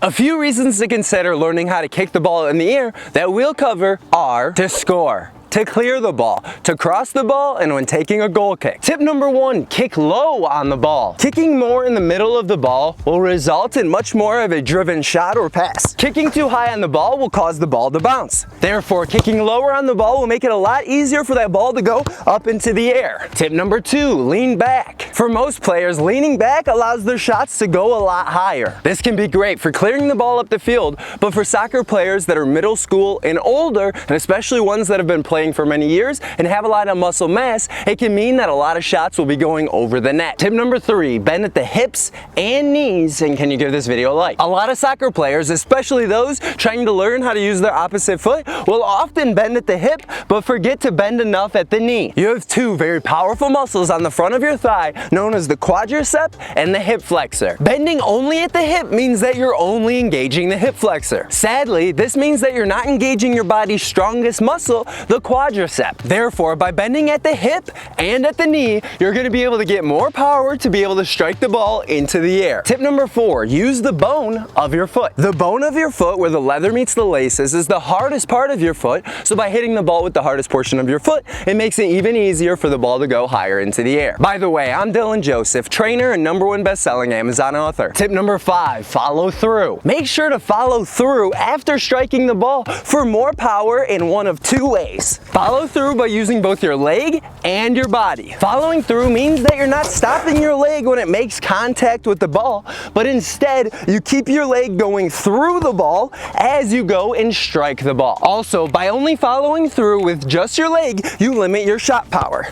A few reasons to consider learning how to kick the ball in the air that we'll cover are to score, to clear the ball, to cross the ball, and when taking a goal kick. Tip number 1, kick low on the ball. Kicking more in the middle of the ball will result in much more of a driven shot or pass. Kicking too high on the ball will cause the ball to bounce. Therefore, kicking lower on the ball will make it a lot easier for that ball to go up into the air. Tip number 2, lean back. For most players, leaning back allows their shots to go a lot higher. This can be great for clearing the ball up the field, but for soccer players that are middle school and older, and especially ones that have been playing for many years and have a lot of muscle mass, it can mean that a lot of shots will be going over the net. Tip number 3, bend at the hips and knees, and can you give this video a like? A lot of soccer players, especially those trying to learn how to use their opposite foot, will often bend at the hip but forget to bend enough at the knee. You have two very powerful muscles on the front of your thigh known as the quadricep and the hip flexor. Bending only at the hip means that you're only engaging the hip flexor. Sadly, this means that you're not engaging your body's strongest muscle, the quadricep. Therefore, by bending at the hip and at the knee, you're going to be able to get more power to be able to strike the ball into the air. Tip number 4, use the bone of your foot. The bone of your foot, where the leather meets the laces, is the hardest part of your foot, so by hitting the ball with the hardest portion of your foot, it makes it even easier for the ball to go higher into the air. By the way, I'm Dylan Joseph, trainer and #1 best-selling Amazon author. Tip number 5, follow through. Make sure to follow through after striking the ball for more power in one of 2 ways. Follow through by using both your leg and your body. Following through means that you're not stopping your leg when it makes contact with the ball, but instead you keep your leg going through the ball as you go and strike the ball. Also, by only following through with just your leg, you limit your shot power.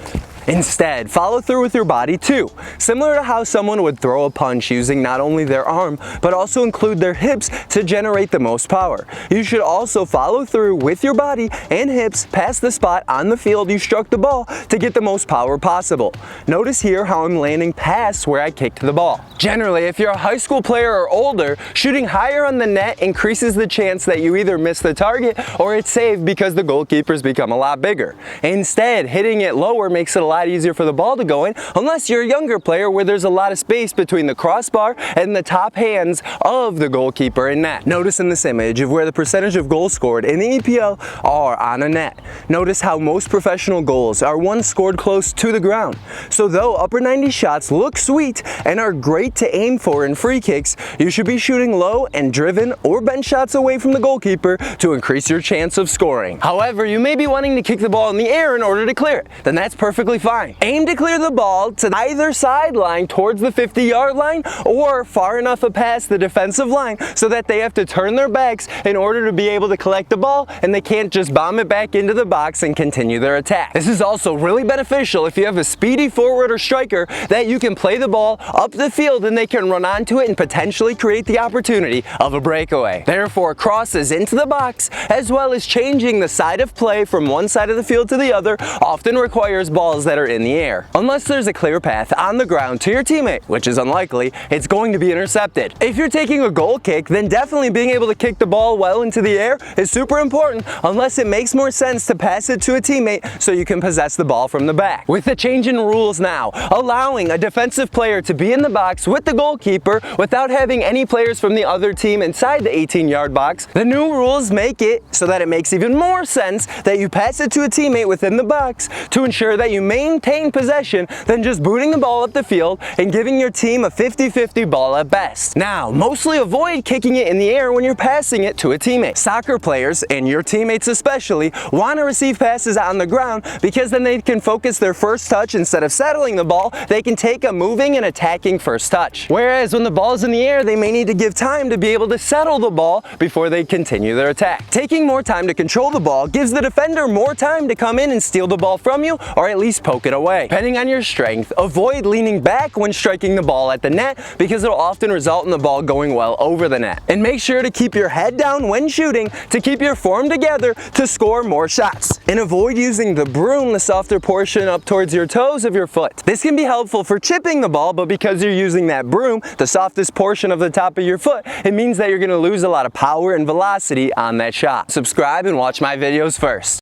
Instead, follow through with your body too, similar to how someone would throw a punch using not only their arm, but also include their hips to generate the most power. You should also follow through with your body and hips past the spot on the field you struck the ball to get the most power possible. Notice here how I'm landing past where I kicked the ball. Generally, if you're a high school player or older, shooting higher on the net increases the chance that you either miss the target or it's saved because the goalkeepers become a lot bigger. Instead, hitting it lower makes it a lot easier for the ball to go in, unless you're a younger player where there's a lot of space between the crossbar and the top hands of the goalkeeper in net. Notice in this image of where the percentage of goals scored in the EPL are on a net. Notice how most professional goals are ones scored close to the ground. So though upper 90 shots look sweet and are great to aim for in free kicks, you should be shooting low and driven or bent shots away from the goalkeeper to increase your chance of scoring. However, you may be wanting to kick the ball in the air in order to clear it. Then that's perfectly fine. Aim to clear the ball to either sideline towards the 50-yard line or far enough past the defensive line so that they have to turn their backs in order to be able to collect the ball and they can't just bomb it back into the box and continue their attack. This is also really beneficial if you have a speedy forward or striker that you can play the ball up the field and they can run onto it and potentially create the opportunity of a breakaway. Therefore, crosses into the box as well as changing the side of play from one side of the field to the other often requires balls that are in the air. Unless there's a clear path on the ground to your teammate, which is unlikely, it's going to be intercepted. If you're taking a goal kick, then definitely being able to kick the ball well into the air is super important, unless it makes more sense to pass it to a teammate so you can possess the ball from the back. With the change in rules now, allowing a defensive player to be in the box with the goalkeeper without having any players from the other team inside the 18-yard box, the new rules make it so that it makes even more sense that you pass it to a teammate within the box to ensure that you maintain possession than just booting the ball up the field and giving your team a 50-50 ball at best. Now, mostly avoid kicking it in the air when you're passing it to a teammate. Soccer players, and your teammates especially, want to receive passes on the ground because then they can focus their first touch instead of settling the ball, they can take a moving and attacking first touch. Whereas when the ball's in the air, they may need to give time to be able to settle the ball before they continue their attack. Taking more time to control the ball gives the defender more time to come in and steal the ball from you or at least poke it away. Depending on your strength, avoid leaning back when striking the ball at the net because it'll often result in the ball going well over the net. And make sure to keep your head down when shooting to keep your form together to score more shots. And avoid using the broom, the softer portion up towards your toes of your foot. This can be helpful for chipping the ball, but because you're using that broom, the softest portion of the top of your foot, it means that you're going to lose a lot of power and velocity on that shot. Subscribe and watch my videos first.